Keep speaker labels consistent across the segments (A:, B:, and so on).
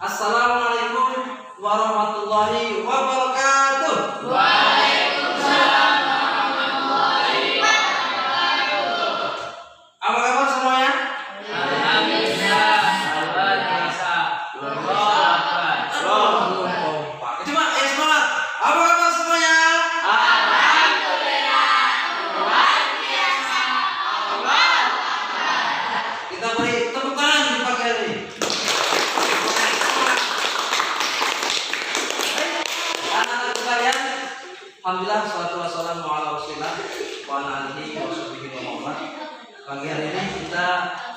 A: Assalamualaikum warahmatullahi wabarakatuh.
B: Waalaikumsalam warahmatullahi wabarakatuh.
A: Apa kabar semuanya?
B: Alhamdulillah, luar biasa. Allahu Akbar.
A: Coba semangat. Apa kabar semuanya?
B: Alhamdulillah, luar biasa. Allahu Akbar.
A: Kita beri tepuk tangan di pagi hari ini. Anak-anak sekalian, alhamdulillah salatu wassalamu ala Rasulillah wa ala alihi wa sahbihi wa man. Pagi hari ini kita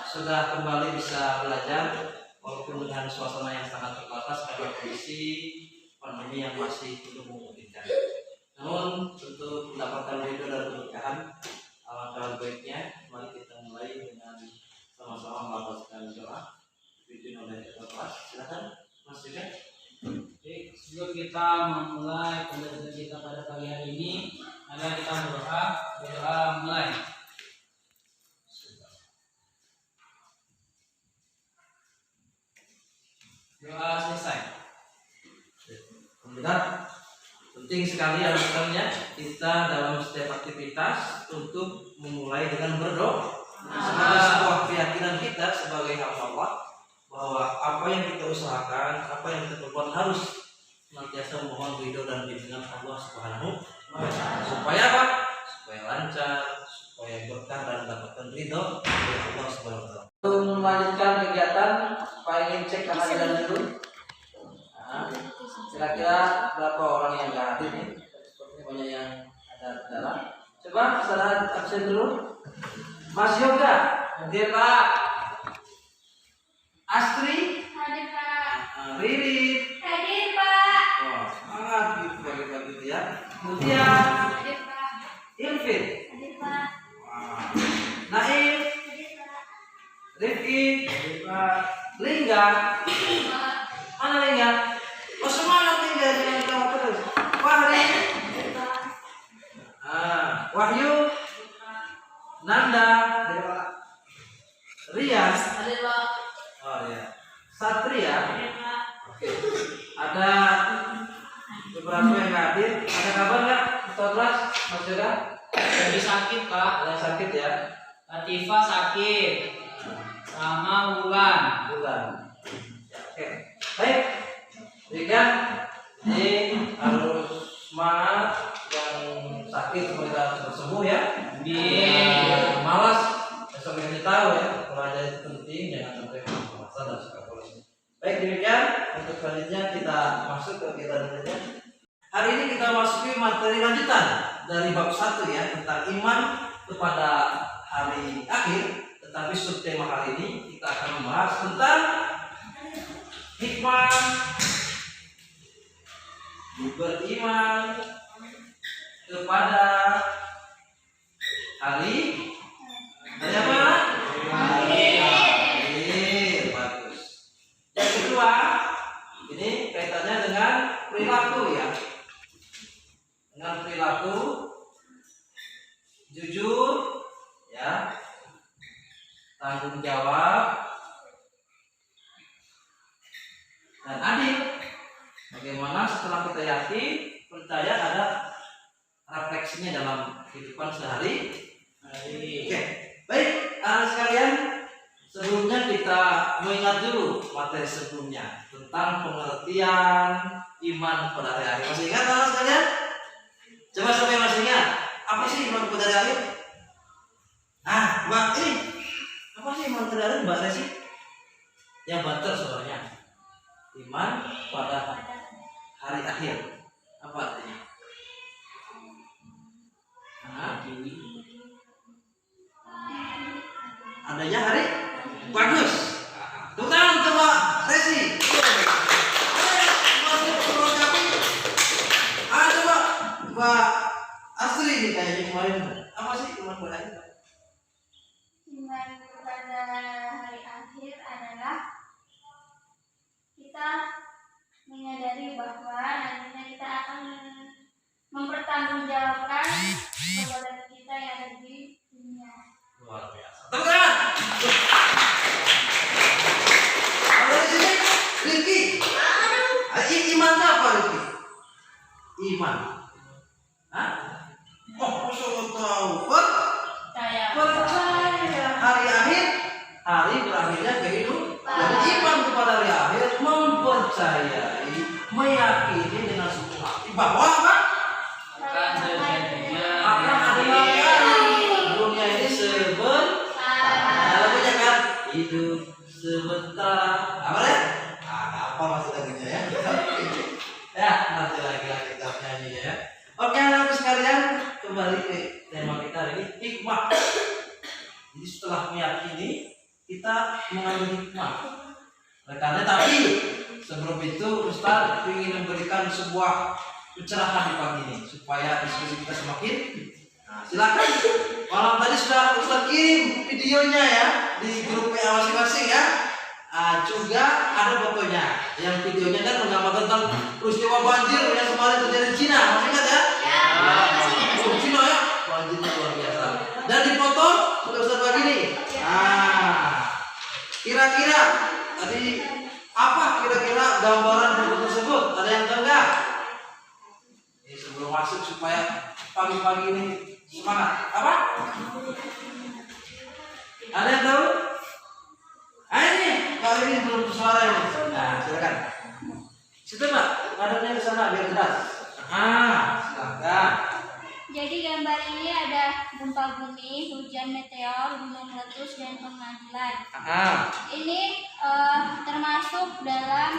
A: sudah kembali bisa belajar walaupun dengan suasana yang sangat terbatas karena kondisi pandemi yang masih belum memungkinkan. Namun untuk mendapatkan ridho dan keberkahan, alangkah baiknya mari kita mulai dengan sama-sama melafazkan doa dipimpin oleh Bapak. Silakan Mas Yuda.
B: Oke, sebelum kita memulai pembelajaran kita pada pagi hari ini, mari kita berdoa mulai. Doa selesai.
A: Alhamdulillah, penting sekali alasannya kita dalam setiap aktivitas untuk memulai dengan berdoa sebagai sebuah keyakinan kita sebagai hamba Allah bahwa apa yang kita usahakan, apa yang kita perbuat harus senantiasa memohon ridho dan bimbingan Allah Subhanahu wa Ta'ala. Supaya apa? Supaya lancar, supaya berkah dan mendapatkan ridho dari Allah Subhanahu wa Ta'ala. Untuk melanjutkan kegiatan, Pak ingin cek kehadiran dulu. Nah, kira-kira berapa orang yang nggak hadir nih? Sepertinya banyak yang ada di dalam. Coba saudara absen dulu. Mas Yoga, hadir Pak. Astri,
C: Hadir Pak.
A: Riri,
C: Hadir Pak.
A: oh, semangat gitu pagi-pagi itu ya. Mutia,
C: Hadir Pak.
A: Ilfit,
C: Hadir Pak.
A: Naif,
C: Hadir Pak.
A: Rifki, Lingga,
C: Hadir Pak.
A: mana Lingga? Oh semangat Lingga jangan ketawa terus. Fahri,
C: Hadir Pak.
A: Wahyu, Nanda, Rias,
C: Hadir Pak.
A: oh ya, Satria.
C: Hadir Pak.
A: Oke. Ada beberapa yang nggak hadir. Ada kabar nggak? Ustaz Ras, Mas Yoga?
B: Lagi sakit, Pak.
A: Ada yang sakit ya?
B: Latifah sakit. Sama Wulan.
A: Bukan. Oke. Baik. Jika ini harus semangat, yang sakit semoga cepat sembuh ya.
B: Amin.
A: Malas besok kita tahu ya. Kalau ada itu penting jangan sampai malas dan suka polisi. Baik, demikian untuk selanjutnya kita masuk ke kegiatan berikutnya. Hari ini kita masuki materi lanjutan dari bab 1 ya, tentang iman kepada hari akhir. Tetapi subtema hari ini kita akan membahas tentang hikmah beriman kepada hari apa? Akhir. Bagus. Yang kedua, ini kaitannya dengan perilaku ya. Dengan perilaku jujur ya, tanggung jawab dan adil. Bagaimana setelah kita yakin, percaya ada refleksinya dalam kehidupan sehari. Oke, baik anak sekalian, sebelumnya kita mengingat dulu materi sebelumnya tentang pengertian iman pada hari akhir. Masih ingat anak sekalian? Coba sampai masih ingat, apa sih iman pada hari akhir? Nah, Mbak ini apa sih iman pada hari akhir, Mbak Resi? Yang banter soalnya. Iman pada hari akhir. Apa artinya? Adanya hari bagus. Tepuk tangan untuk Mbak Resi. Coba Mbak Astri nih kayaknya kemarin. Apa sih iman pada hari akhir?
C: Iman kepada hari akhir adalah kita menyadari bahwa nantinya kita akan mempertanggungjawabkan perbuatan kita yang ada di dunia.
A: Luar biasa. Tepuk tangan. Kalau di sini Rifki. iman. Hah? Oh, masa nggak tahu?
C: Saya.
A: Percaya hari akhir, hari berakhirnya kehidupan. Jadi iman kepada hari akhir mempercayai, meyakini dengan sepenuh hati bahwa apa?
B: Akan terjadinya
A: Akan ada dunia ini sebentar. Lagunya kan hidup sebentar. Apa ya? Apa maksud lagunya ya? Ya, nanti lagi lah kita nyanyi ya. Oke, anak sekalian, kembali ke tema kita hari ini, hikmah. Jadi setelah meyakini, kita mengambil hikmah. Karena tapi sebelum itu Ustaz ingin memberikan sebuah pencerahan di pagi ini supaya diskusi kita semakin. Nah, silakan. Malam tadi sudah Ustaz kirim videonya ya di grup WA masing-masing ya. Juga ada fotonya. Yang videonya kan menggambarkan tentang peristiwa banjir yang kemarin terjadi di Cina. Masih ingat ya? Oh, Cina ya. Banjirnya luar biasa. Dan di foto sudah Ustaz bagi nih. Kira-kira tadi apa kira-kira gambaran foto tersebut? Ada yang tahu nggak? Ini sebelum masuk supaya pagi-pagi ini semangat. Apa? Ada yang tahu? Ini kali ini belum suara ini. Nah, silakan. Situ Mbak, ngadepnya ke sana biar jelas. Silakan.
C: Jadi gambar ini ada gempa bumi, hujan meteor, gunung meletus, dan pemanggilan. Ini termasuk dalam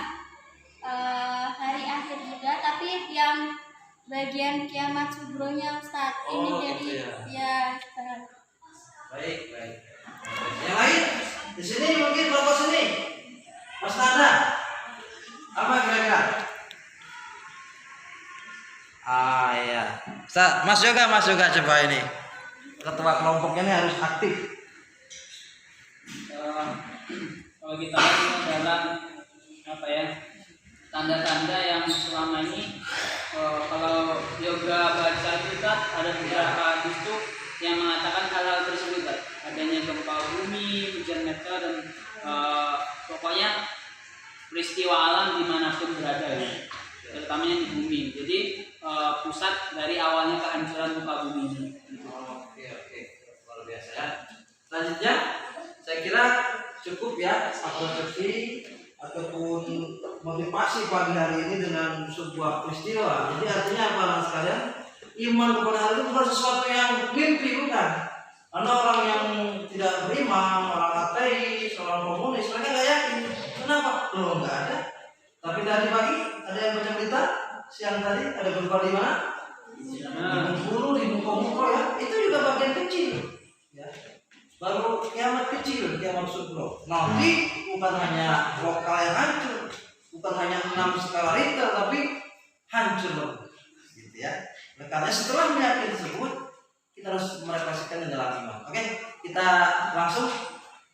C: hari akhir juga, tapi yang bagian kiamat subronya Ustaz. Ini
A: Oh,
C: dari
A: gitu
C: ya Ustaz.
A: Baik. Yang lain di sini mungkin kelompok sini. Mas Nanda. Apa kira-kira? Iya. Mas juga coba ini. Ketua kelompoknya ini harus aktif.
B: Kalau kita lihat dalam apa ya, tanda-tanda yang selama ini kalau yoga baca itu kan ada beberapa hadis tuh yang mengatakan hal-hal tersebut kan, adanya gempa bumi, hujan meteor, dan pokoknya peristiwa alam dimanapun berada ya, terutamanya di bumi. Jadi pusat dari awalnya kehancuran muka bumi ini.
A: Oke, luar biasa ya. Selanjutnya, saya kira cukup ya apresiasi ataupun motivasi pagi hari ini dengan sebuah peristiwa. Jadi artinya apa anak sekalian? Iman kepada hari itu bukan sesuatu yang mimpi, bukan. Karena orang yang tidak beriman, orang ateis, orang komunis, mereka nggak yakin. Kenapa? Loh, nggak ada. Tapi tadi pagi ada yang baca berita, siang tadi ada gempa di mana? Di Bengkulu, di Muko ya. Itu juga bagian kecil. Ya. Baru kiamat kecil, kiamat subro. Nanti bukan hanya lokal yang hancur, bukan hanya 6 skala Richter, tapi hancur, gitu ya. Karena setelah meyakini tersebut, kita harus merefleksikan di dalam iman. Oke, kita langsung.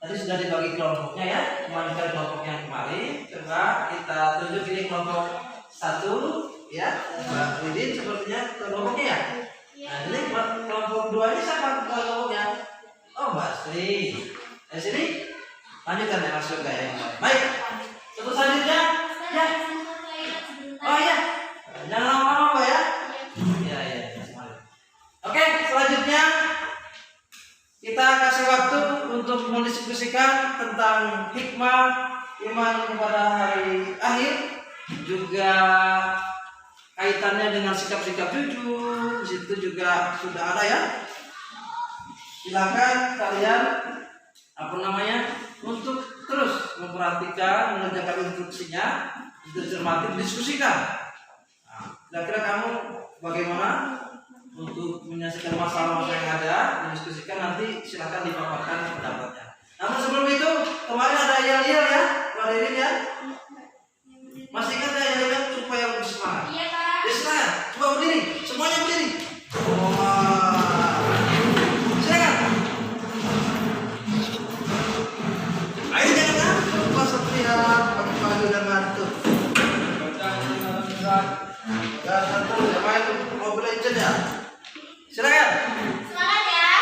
A: Tadi sudah dibagi kelompoknya ya, melanjutkan kelompok yang kemarin. Coba kita tunjuk ini kelompok 1 ya, Mbak Widin sepertinya kelompoknya ya. Nah, ini kelompok 2 ini siapa kelompoknya? Oh, Mbak Sri. Di sini lanjutkan ya, masuk ya. Baik. Terus selanjutnya ya. Oh iya. Jangan lama-lama Mbak ya. Iya. Oke, selanjutnya kita kasih waktu untuk mendiskusikan tentang hikmah iman kepada hari akhir, juga kaitannya dengan sikap-sikap jujur. Di situ juga sudah ada ya. Silakan kalian untuk terus memperhatikan, mengerjakan instruksinya, dicermati, diskusikan. Nah, kira-kira kamu bagaimana untuk menyelesaikan masalah-masalah yang ada, didiskusikan, nanti silakan dipaparkan pendapatnya. Namun sebelum itu, kemarin ada yel-yel ya, Mbak Ririn ya. Masih ingat ya yel-yel supaya lebih semangat?
C: Iya Pak.
A: Ya silakan, coba berdiri, semuanya berdiri. Silakan. Ayo jangan ngantuk, Pak Satria, pagi-pagi udah ngantuk. Udah satu, ya main Mobile Legends ya. Silakan.
C: Semangat ya.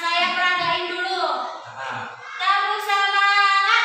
C: Saya peragain dulu. Kamu semangat.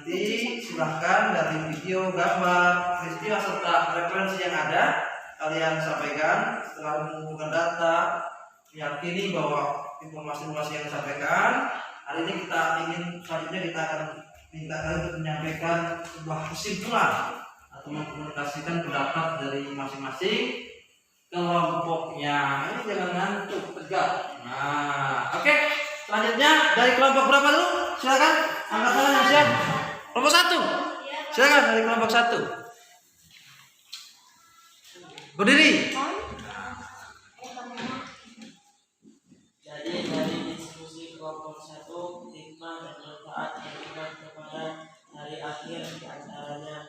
A: Nanti silahkan dari video, gambar, peristiwa serta referensi yang ada kalian sampaikan. Setelah mengumpulkan data, meyakini bahwa informasi-informasi yang disampaikan hari ini kita ingin selanjutnya kita akan minta kalian untuk menyampaikan sebuah kesimpulan atau mengkomunikasikan pendapat dari masing-masing kelompoknya. Ini jangan ngantuk, tegak. Nah, oke. Selanjutnya dari kelompok berapa dulu? Silakan angkat tangan yang siap. Kelompok 1. Silakan dari kelompok 1. Berdiri.
D: Jadi dari diskusi kelompok 1, hikmah dan manfaat yang beriman kepada hari akhir diantaranya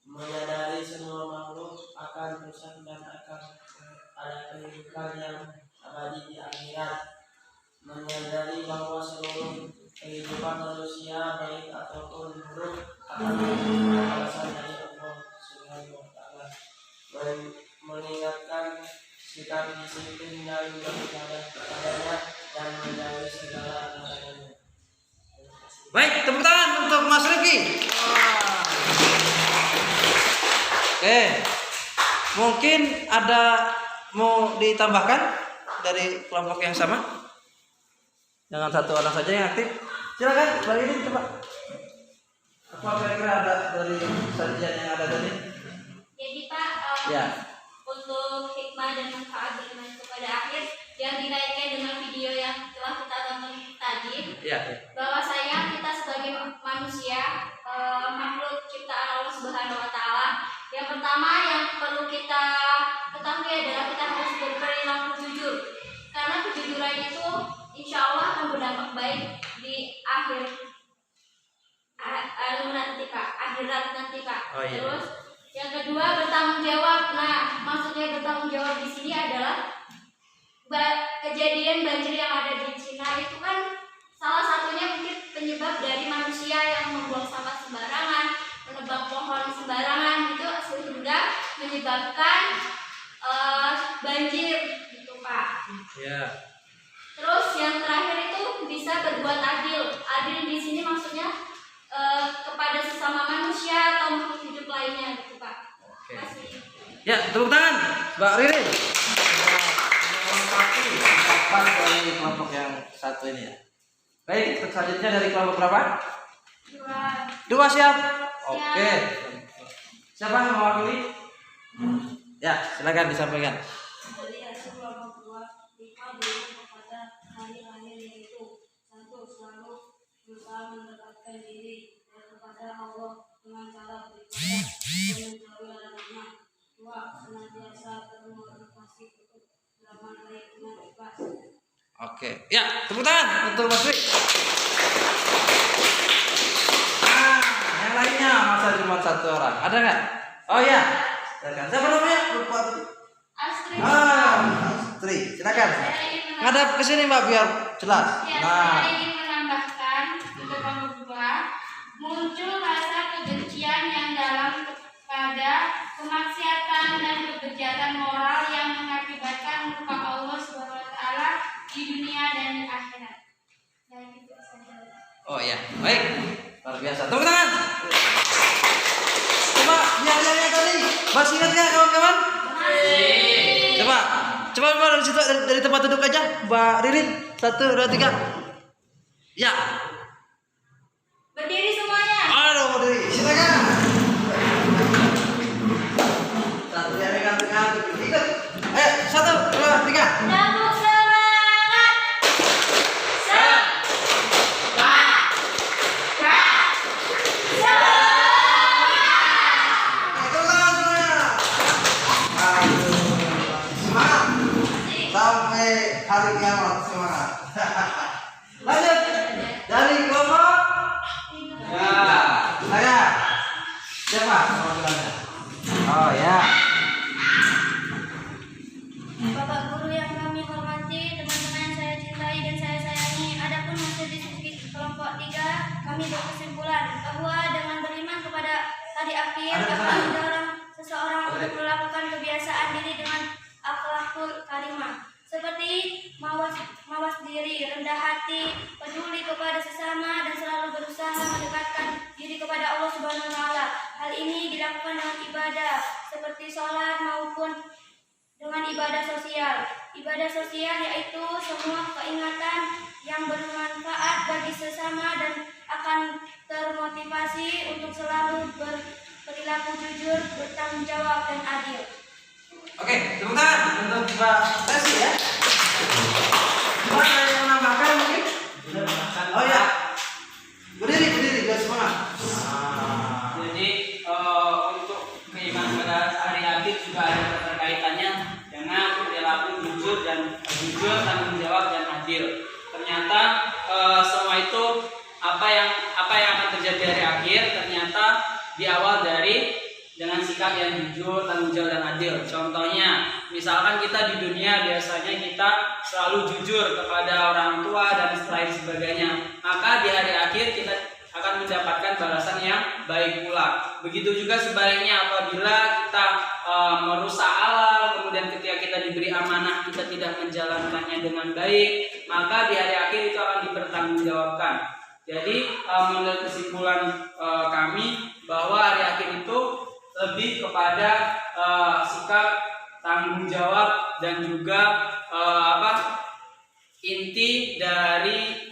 D: menyadari semua makhluk akan rusak dan akan ada kehidupan yang abadi di akhirat, menyadari bahwa seluruh kehidupan manusia baik ataupun buruk akan memiliki balasan dari Allah Subhanahu wa Ta'ala, mengingatkan sikap disiplin dan beribadah kepadanya dan menjauhi segala larangannya.
A: Baik, tepuk tangan untuk Mas Rifki. Oke. Mungkin ada mau ditambahkan dari kelompok yang sama? Jangan satu orang saja yang aktif. Silakan, Mbak Lili coba. Apa kira-kira ada dari sajian yang ada tadi?
C: Jadi Pak,
A: Ya.
C: untuk hikmah dan manfaat beriman kepada akhir yang dikaitkan dengan video yang telah kita tonton tadi,
A: Ya.
C: bahwasanya kita sebagai manusia, makhluk ciptaan Allah Subhanahu wa Ta'ala, yang pertama yang perlu kita ketahui adalah kita harus berperilaku jujur, karena kejujuran itu insya Allah akan berdampak baik di akhirat nanti Pak.
A: Oh, iya.
C: Terus yang kedua bertanggung jawab. Nah, maksudnya bertanggung jawab di sini adalah kejadian banjir yang ada di Cina itu kan salah satunya mungkin penyebab dari manusia yang membuang sampah sembarangan, menebang pohon sembarangan, itu sehingga menyebabkan banjir gitu Pak.
A: Ya.
C: Terus yang terakhir itu bisa berbuat adil. Adil di sini maksudnya kepada sesama manusia atau makhluk hidup lainnya gitu Pak.
A: Oke.
C: Terima kasih.
A: Ya, tepuk tangan Mbak Riri. Melengkapi ucapan dari kelompok yang satu ini ya. Baik, selanjutnya dari kelompok berapa? 2 siap? Oke. Siapa yang mewakili? Ya, silakan disampaikan.
C: Dari hasil kelompok 2, hikmah beriman kepada hari akhir yaitu 1. Selalu berusaha mendekatkan diri kepada Allah dengan cara beribadah dan menjauhi larangannya. 2. Senantiasa bermotivasi untuk beramal baik dengan ikhlas.
A: Oke. Ya, tepuk tangan untuk Mas Rik. Nah, yang lainnya masa cuma 1 orang. Ada nggak? Oh ya. Silakan. Siapa namanya? Lupa.
C: Astrid.
A: Astri. Silakan. Ngadap ke sini Mbak biar jelas.
C: Ya,
A: Nah.
C: saya ingin menambahkan untuk kelompok 2, muncul rasa kebencian yang dalam kepada kemaksiatan dan kejahatan moral yang mengakibatkan murka Allah Subhanahu wa Ta'ala di dunia dan di akhirat. Dan itu saja.
A: Oh ya, baik. Luar biasa. Tepuk tangan. Coba biar tadi. Masih ingat nggak kawan-kawan? Coba dari situ dari tempat duduk aja, Mbak Ririn. 1, 2, 3. Ya.
C: Berdiri semuanya.
A: Aduh, berdiri. Silakan. 1 yang pegang. Ikut. Ayo, 1, 2, 3.
C: Tepuk semangat.
A: Sampai hari kiamat semangat. Lanjut dari kelompok. Ya, saya. Siapa perwakilannya? Oh ya.
C: Bapak guru yang kami hormati, teman-teman yang saya cintai dan saya sayangi, adapun hasil diskusi kelompok 3, kami berkesimpulan bahwa dengan beriman kepada hari akhir akan mendorong seseorang untuk melakukan kebiasaan diri dengan akhlakul karimah, seperti mawas diri, rendah hati, peduli kepada sesama, dan selalu berusaha mendekatkan diri kepada Allah Subhanahu wa taala. Hal ini dilakukan dengan ibadah seperti sholat maupun dengan ibadah sosial. Ibadah sosial yaitu semua keingatan yang bermanfaat bagi sesama dan akan termotivasi untuk selalu berperilaku jujur, bertanggung jawab dan adil.
A: Oke, tepuk tangan untuk Mbak Tesi ya. Mbak ada yang menambahkan mungkin? Oh ya, berdiri biar semangat.
B: Jadi untuk keimanan pada hari akhir juga ada keterkaitannya dengan perilaku jujur, tanggung jawab dan adil. Ternyata semua itu apa yang akan terjadi hari akhir ternyata diawal dari dengan sikap yang jujur, tanggung jawab dan adil. Contohnya, misalkan kita di dunia biasanya kita selalu jujur kepada orang tua dan lain sebagainya, maka di hari akhir kita akan mendapatkan balasan yang baik pula. Begitu juga sebaliknya, apabila kita merusak halal, kemudian ketika kita diberi amanah kita tidak menjalankannya dengan baik, maka di hari akhir itu akan dipertanggungjawabkan. Jadi menurut kesimpulan kami bahwa hari akhir itu lebih kepada sikap tanggung jawab dan juga inti dari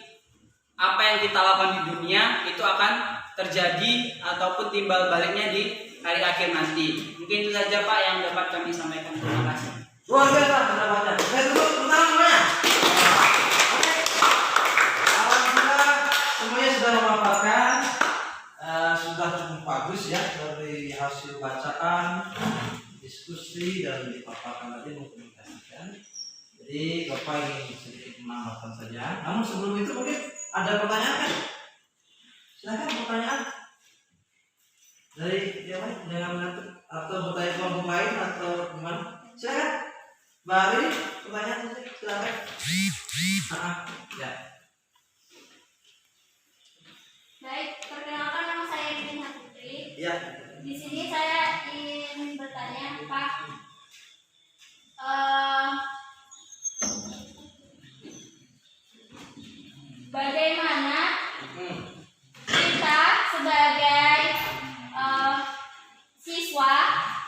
B: apa yang kita lakukan di dunia itu akan terjadi ataupun timbal baliknya di hari akhir nanti. Mungkin itu saja Pak yang dapat kami sampaikan. Terima kasih.
A: Luar biasa pendapatnya. Saya tutup pertama semuanya. Oke. Alhamdulillah semuanya sudah memaparkan, sudah cukup bagus ya dari hasil bacaan, diskusi dan dipaparkan tadi mengkomunikasikan. Jadi Bapak ingin sedikit menambahkan saja. Namun sebelum itu mungkin ada pertanyaan kan? Silakan pertanyaan dari siapa? Dengan atau bertanya kelompok lain atau gimana? Silakan. Mbak Ari, pertanyaan silakan. Ya.
C: Baik, perkenalkan nama saya Rina Putri.
A: Ya.
C: Di sini saya ingin bertanya, Pak. Bagaimana kita sebagai siswa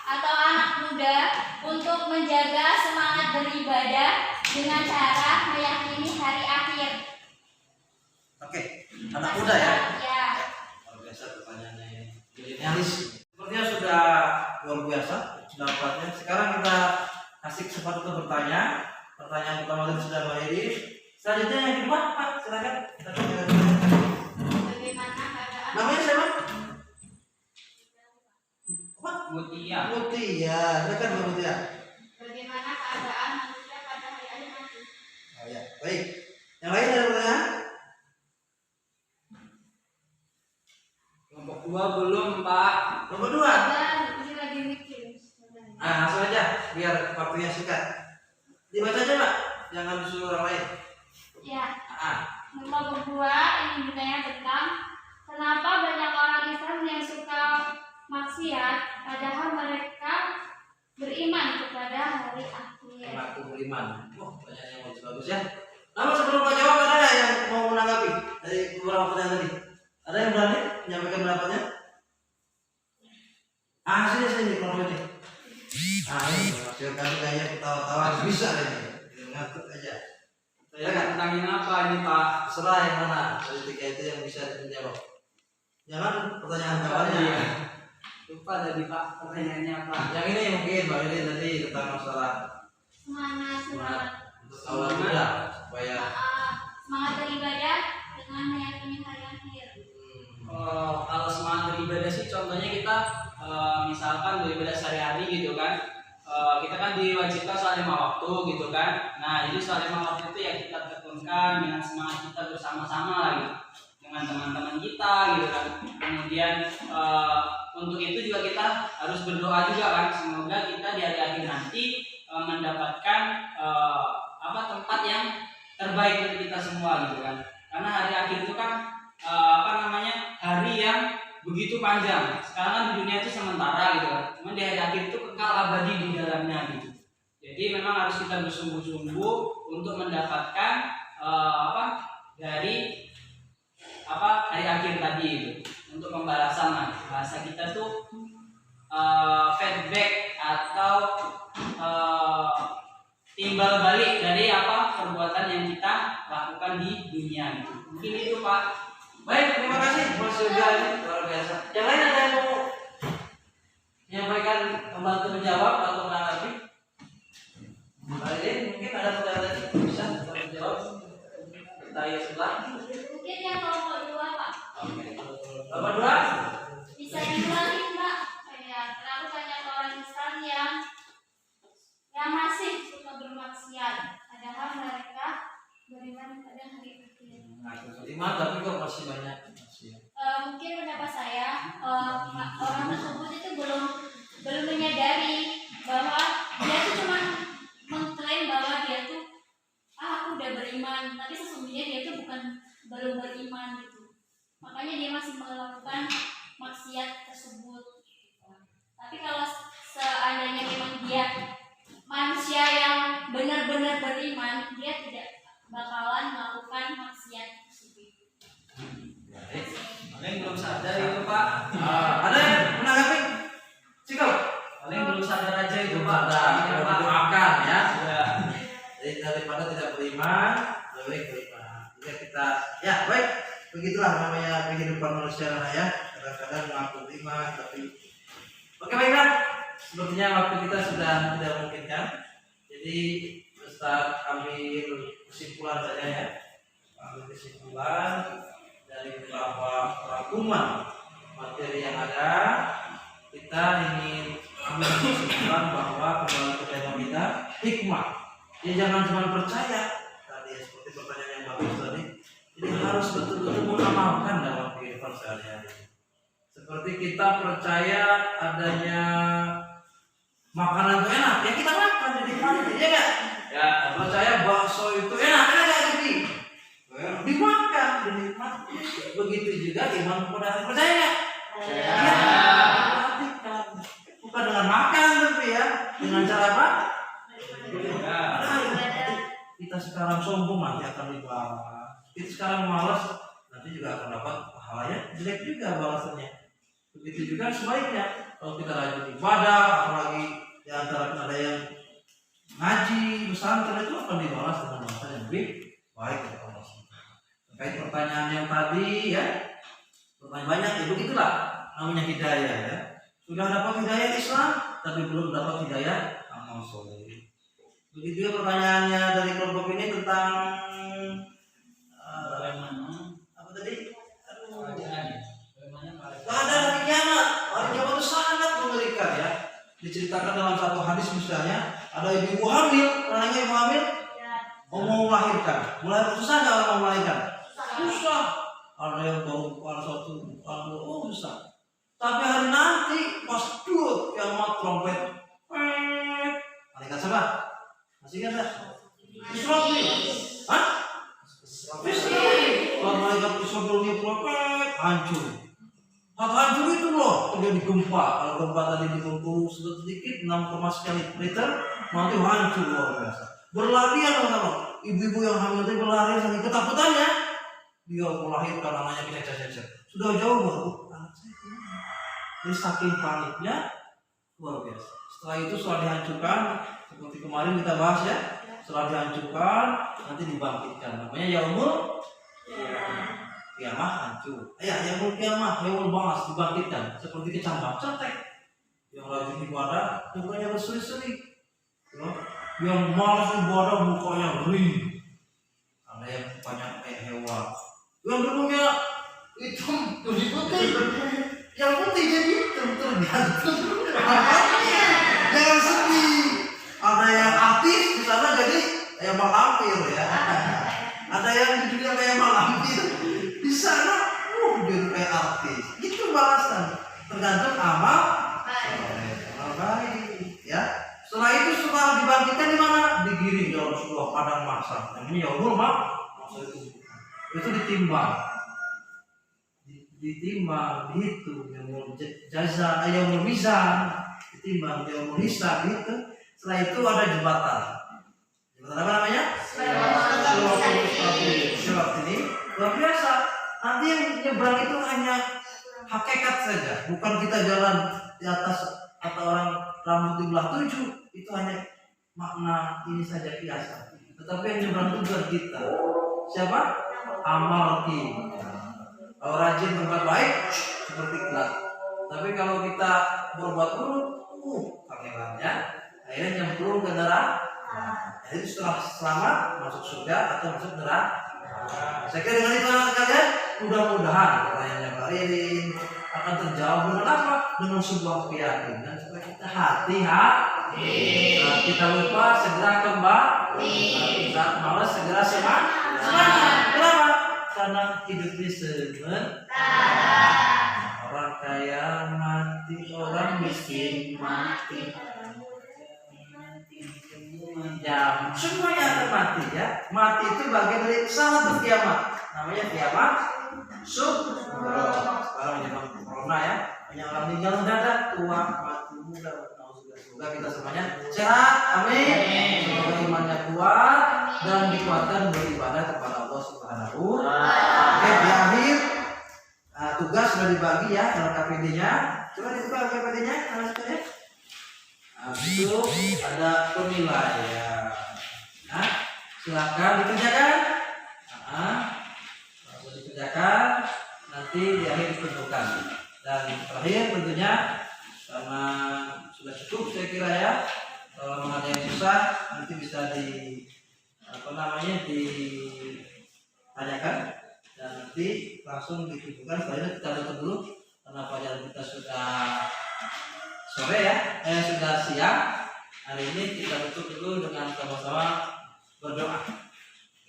C: atau anak muda untuk menjaga semangat beribadah dengan cara meyakini hari akhir?
A: Oke, anak muda ya.
C: Ya.
A: Luar biasa pertanyaannya ini. Milenialis. Sepertinya sudah luar biasa pendapatnya. Sekarang kita kasih kesempatan untuk bertanya. Pertanyaan pertama tadi sudah Mbak Iri. Selanjutnya yang kedua, Pak, silakan.
C: Bagaimana keadaan?
A: Namanya siapa? Pak
B: Mutia.
A: Mutia. Silakan Mbak Mutia.
C: Bagaimana keadaan manusia pada hari akhir nanti?
A: Oh ya, baik. Yang lain ada pertanyaan?
B: Kelompok 2 belum Pak.
A: Nomor 2.
C: Ini lagi mikir.
A: Langsung aja biar waktunya singkat. Dibaca aja Pak, jangan disuruh orang lain.
C: Ya.
A: Ah.
C: Nomor 2 ingin bertanya tentang kenapa banyak orang Islam yang suka maksiat padahal mereka beriman kepada hari akhir.
A: Mengaku beriman. Oh, pertanyaan yang bagus ya. Namun sebelum Pak jawab ada yang mau menanggapi dari beberapa pertanyaan tadi? Ada yang berani menyampaikan pendapatnya? Sini kalau ini. Ini hasil kami kayaknya ketawa-tawa bisa ini. Ngantuk aja.
B: Saya tentangin apa ini Pak?
A: Serah yang mana dari tiga itu yang bisa dijawab. Jangan pertanyaan kawannya.
B: Lupa tadi Pak pertanyaannya apa?
A: Yang ini mungkin Mbak ini tadi tentang masalah
C: Semangat
A: untuk awal muda supaya
C: semangat beribadah dengan meyakini hari akhir.
B: Kalau semangat beribadah sih contohnya kita misalkan beribadah sehari-hari gitu kan, kita kan diwajibkan sholat 5 waktu gitu kan. Nah jadi sholat 5 waktu itu ya kita tekunkan dengan semangat kita bersama-sama lagi dengan teman-teman kita gitu kan. Kemudian untuk itu juga kita harus berdoa juga kan, semoga kita di hari akhir nanti mendapatkan tempat yang terbaik untuk kita semua gitu kan. Karena hari akhir itu kan hari yang begitu panjang. Sekarang kan di dunia itu sementara gitu kan. Cuman di hari akhir itu kekal abadi di dalamnya gitu. Jadi memang harus kita bersungguh-sungguh untuk mendapatkan dari hari akhir tadi itu, untuk pembalasan sama. Bahasa kita tuh feedback atau timbal balik dari apa perbuatan yang kita lakukan di dunia gitu. Mungkin itu Pak.
A: Baik, terima kasih Mas Yoga, ini luar biasa. Yang lain ada yang mau menyampaikan, membantu menjawab atau menanggapi? Baik, mungkin ada pertanyaan yang bisa kita menjawab. Kita ayo sebelah.
C: Mungkin yang kelompok 2 Pak.
A: Oke. Nomor 2.
C: Bisa diulangi Mbak. Kayak terlalu banyak orang Islam yang masih suka bermaksiat. Padahal mereka beriman pada hari akhir.
A: Iman tapi kok masih banyak maksiat.
C: Mungkin pendapat saya orang tersebut itu belum menyadari bahwa dia tuh cuma mengklaim bahwa dia tuh aku udah beriman, tapi sesungguhnya dia tuh belum beriman gitu. Makanya dia masih melakukan maksiat tersebut. Tapi kalau seandainya memang dia manusia yang benar-benar beriman, dia tidak bakalan melakukan maksiat tersebut.
A: Ada yang belum sadar itu Pak. Ada yang menanggapi? Cikal.
B: Ada yang belum sadar aja itu
A: Belum
B: Pak.
A: sadar.
B: Iya,
A: Kalau
B: Pak.
A: doakan ya.
B: Ya.
A: Jadi daripada tidak beriman, lebih baik beriman. Jadi kita, ya baik. Begitulah namanya kehidupan manusia ya. Kadang-kadang mengaku beriman tapi. Oke baiklah. Sepertinya waktu kita sudah tidak memungkinkan. Jadi Ustaz ambil kesimpulan saja ya. Ambil kesimpulan dari beberapa rangkuman materi yang ada. Kita ingin ambil kesimpulan bahwa kembali ke tema kita hikmah. Ya jangan cuma percaya tadi ya, seperti pertanyaan yang bagus tadi. Jadi harus betul-betul mengamalkan dalam kehidupan sehari-hari. Seperti kita percaya adanya makanan itu enak, ya kita makan di depan, ya nggak? Ya percaya bakso itu enak jadi dimakan, dinikmati. Begitu juga iman kepada hari percaya nggak? Ya, perhatikan. Bukan dengan makan tapi ya, dengan cara apa? Kita sekarang sombong nanti akan dibalas. Kita sekarang malas nanti juga akan dapat pahalanya jelek juga balasannya. Begitu juga sebaliknya. Kalau kita rajin ibadah, apalagi di antara ada yang ngaji, pesantren itu akan dibalas dengan balasan yang lebih baik dari Allah. Terkait pertanyaan yang tadi ya, pertanyaan banyak ya begitulah namanya hidayah ya. Sudah dapat hidayah Islam, tapi belum dapat hidayah amal soleh. Begitu juga pertanyaannya dari kelompok ini tentang apa tadi? Ada hari kiamat. Hari kiamat itu sangat mengerikan ya. Diceritakan dalam satu hadis misalnya ada ibu hamil, namanya ibu hamil mau melahirkan. Susah nggak orang mau melahirkan? Susah. Ada yang baru kepala satu, susah. Tapi hari nanti pas dud kiamat trompet, malaikat siapa? Masih ingat? Israfil. Hah? Israfil. Kalau malaikat Israfil dia trompet hancur. Hancur itu loh terjadi gempa. Kalau gempa tadi di Bengkulu sedikit 6, sekian liter, nanti hancur luar biasa. Berlarian orang-orang. Ibu-ibu yang hamil itu berlarian saking ketakutannya. Dia melahirkan anaknya kecet-kecet. Sudah jauh baru anak saya kemana? Jadi saking paniknya luar biasa. Setelah itu setelah dihancurkan, seperti kemarin kita bahas ya, setelah dihancurkan nanti dibangkitkan. Namanya yaumul kiamah hancur. Ya yaumul kiamah, yaumul baas dibangkitkan seperti kecambah cetek. Yang rajin ibadah mukanya berseri-seri. Ya. Yang malas ibadah mukanya gering. Ada yang banyak kayak hewan. Yang dulunya hitam jadi putih. Yang putih jadi hitam tergantung. Jangan sedih. Ada yang aktif di sana jadi kayak malampir ya. Ada yang di dunia kayak malampir. Di sana jadi kayak artis. Itu balasan. Tergantung amal. Amal baik ya. Setelah itu setelah dibangkitkan di mana? Digiring dalam sebuah padang mahsyar. Namanya yaumul mahsyar itu ditimbang, dihitung yaumul jaza, yaumul mizan, ditimbang yaumul hisab gitu. Setelah itu ada jembatan. Jembatan apa namanya? Sirat ini luar biasa. Nanti yang nyebrang itu hanya hakikat saja, bukan kita jalan di atas kata orang rambut di belah 7, itu hanya makna ini saja kiasan. Tetapi yang nyebrang itu bukan kita. Siapa? Amal kita. Kalau rajin berbuat baik seperti kelak. Tapi kalau kita berbuat buruk, pangerannya akhirnya nyemplung ke neraka. Jadi setelah selamat masuk surga atau masuk neraka. Saya kira dengan itu anak kalian mudah-mudahan pertanyaannya Pak Ririn akan terjawab dengan apa? Dengan sebuah keyakinan supaya kita hati-hati. Nah, kita lupa segera kembali. Saat malas segera semangat. Kenapa? Karena hidup di sementara. Orang kaya mati, orang miskin mati. Ya, semuanya akan mati ya. Mati itu bagian dari salah kiamat. Namanya kiamat subro. Sekarang zaman corona ya, banyak orang meninggal mendadak, tua, mati muda. Semoga kita semuanya sehat, amin. Semoga imannya kuat dan dikuatkan beribadah kepada Allah Subhanahu. Oke, di akhir tugas sudah dibagi ya LKPD-nya. Coba dibuka LKPD-nya, ya. Itu ada penilaian. Nah, silakan dikerjakan. Langsung dikerjakan. Nanti di akhir ditentukan. Dan terakhir tentunya karena sudah cukup saya kira ya. Kalau ada yang susah nanti bisa ditanyakan dan nanti langsung ditentukan. Selanjutnya kita tutup dulu karena pelajaran kita sudah sore ya, sudah siang. Hari ini kita tutup dulu dengan sama-sama berdoa.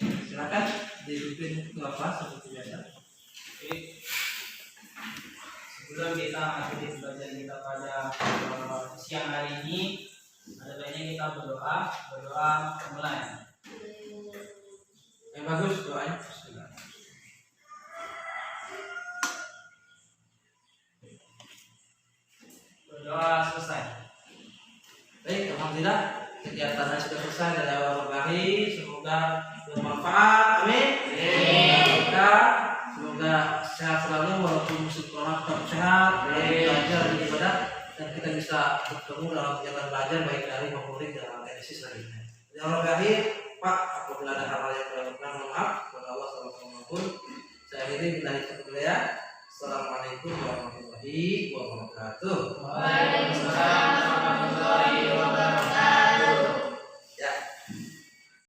A: Silakan dipimpin ke kelas seperti biasa.
B: Sebelum kita akhiri pelajaran kita pada siang hari ini, ada baiknya kita berdoa mulai.
A: Yang bagus doanya.
B: Berdoa selesai.
A: Baik, alhamdulillah kegiatannya sudah selesai dari awal berkali. Semoga bermanfaat. Amin. Semoga sehat selalu walaupun musim corona tetap sehat, belajar dan ibadah, dan kita bisa bertemu dalam kegiatan belajar baik dari maupun dalam tesis lainnya. Dari awal berkali, Pak, apabila ada hal yang kurang maaf kepada Allah SWT. Saya akhiri bila itu ya. Assalamualaikum warahmatullahi wabarakatuh.